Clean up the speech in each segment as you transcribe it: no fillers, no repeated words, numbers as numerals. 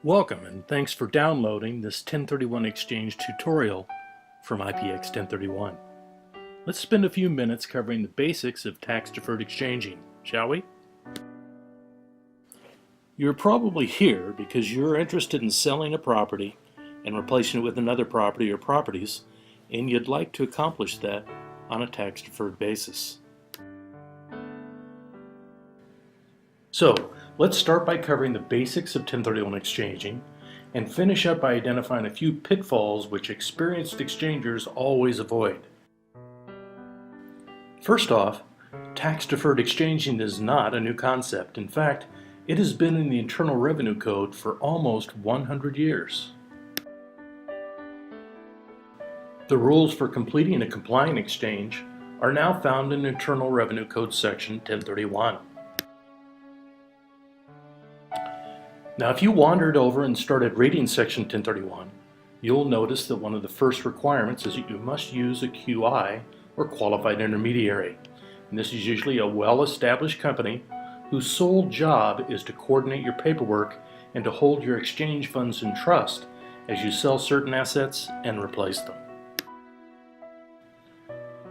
Welcome and thanks for downloading this 1031 exchange tutorial from IPX 1031. Let's spend a few minutes covering the basics of tax-deferred exchanging, shall we? You're probably here because you're interested in selling a property and replacing it with another property or properties, and you'd like to accomplish that on a tax-deferred basis. So, let's start by covering the basics of 1031 exchanging and finish up by identifying a few pitfalls which experienced exchangers always avoid. First off, tax-deferred exchanging is not a new concept. In fact, it has been in the Internal Revenue Code for almost 100 years. The rules for completing a compliant exchange are now found in Internal Revenue Code section 1031. Now, if you wandered over and started reading section 1031, you'll notice that one of the first requirements is that you must use a QI, or qualified intermediary. And this is usually a well-established company whose sole job is to coordinate your paperwork and to hold your exchange funds in trust as you sell certain assets and replace them.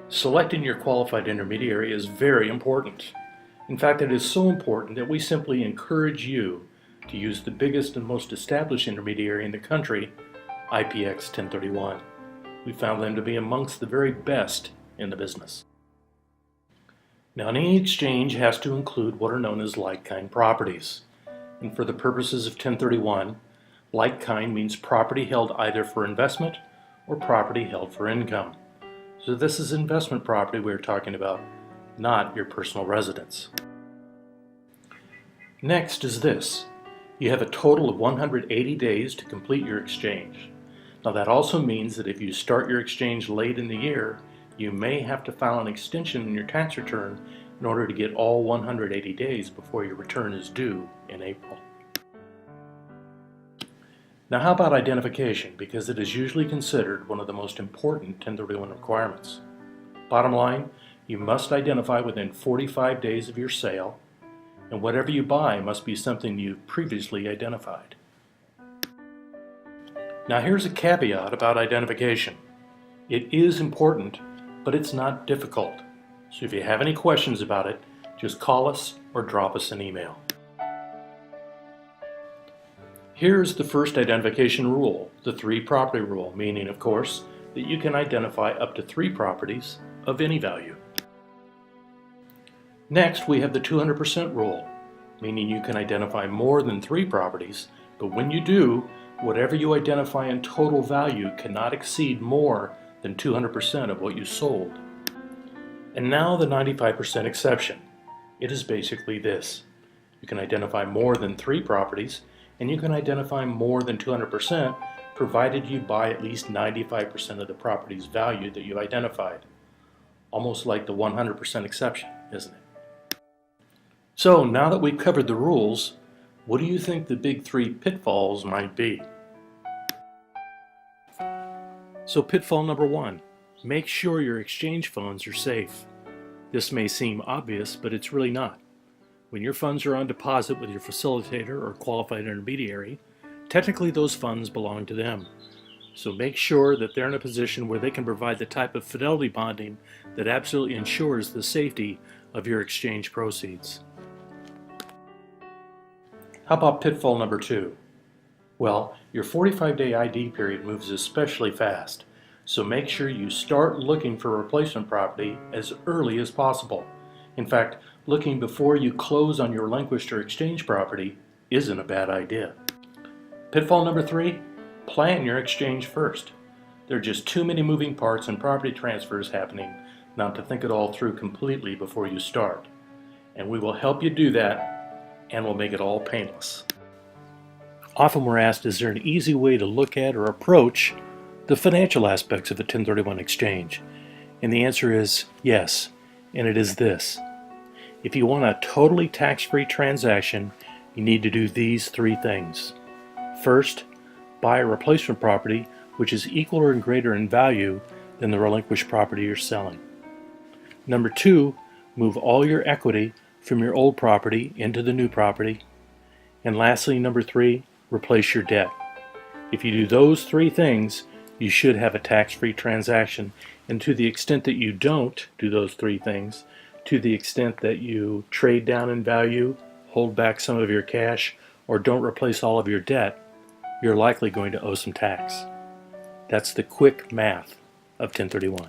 Selecting your qualified intermediary is very important. In fact, it is so important that we simply encourage you to use the biggest and most established intermediary in the country, IPX 1031. We found them to be amongst the very best in the business. Now, any exchange has to include what are known as like-kind properties. And for the purposes of 1031, like-kind means property held either for investment or property held for income. So this is investment property we're talking about, not your personal residence. Next is this. You have a total of 180 days to complete your exchange. Now, that also means that if you start your exchange late in the year, you may have to file an extension in your tax return in order to get all 180 days before your return is due in April. Now, how about identification? Because it is usually considered one of the most important 1031 requirements. Bottom line, you must identify within 45 days of your sale, and whatever you buy must be something you've previously identified. Now, here's a caveat about identification. It is important, but it's not difficult. So if you have any questions about it, just call us or drop us an email. Here's the first identification rule, the 3 property rule, meaning, of course, that you can identify up to 3 properties of any value. Next, we have the 200% rule, meaning you can identify more than 3 properties, but when you do, whatever you identify in total value cannot exceed more than 200% of what you sold. And now the 95% exception. It is basically this. You can identify more than 3 properties, and you can identify more than 200% provided you buy at least 95% of the property's value that you identified. Almost like the 100% exception, isn't it? So now that we've covered the rules, what do you think the big 3 pitfalls might be? So pitfall number 1, make sure your exchange funds are safe. This may seem obvious, but it's really not. When your funds are on deposit with your facilitator or qualified intermediary, technically those funds belong to them. So make sure that they're in a position where they can provide the type of fidelity bonding that absolutely ensures the safety of your exchange proceeds. How about pitfall number 2? Well, your 45-day ID period moves especially fast, so make sure you start looking for replacement property as early as possible. In fact, looking before you close on your relinquished or exchange property isn't a bad idea. Pitfall number 3, plan your exchange first. There are just too many moving parts and property transfers happening not to think it all through completely before you start. And we will help you do that, and we'll make it all painless. Often we're asked, is there an easy way to look at or approach the financial aspects of a 1031 exchange? And the answer is yes, and it is this. If you want a totally tax-free transaction, you need to do these 3 things. First, buy a replacement property which is equal or greater in value than the relinquished property you're selling. Number 2, move all your equity from your old property into the new property. And lastly, number 3, replace your debt. If you do those three things, you should have a tax-free transaction. And to the extent that you don't do those three things, to the extent that you trade down in value, hold back some of your cash, or don't replace all of your debt, you're likely going to owe some tax. That's the quick math of 1031.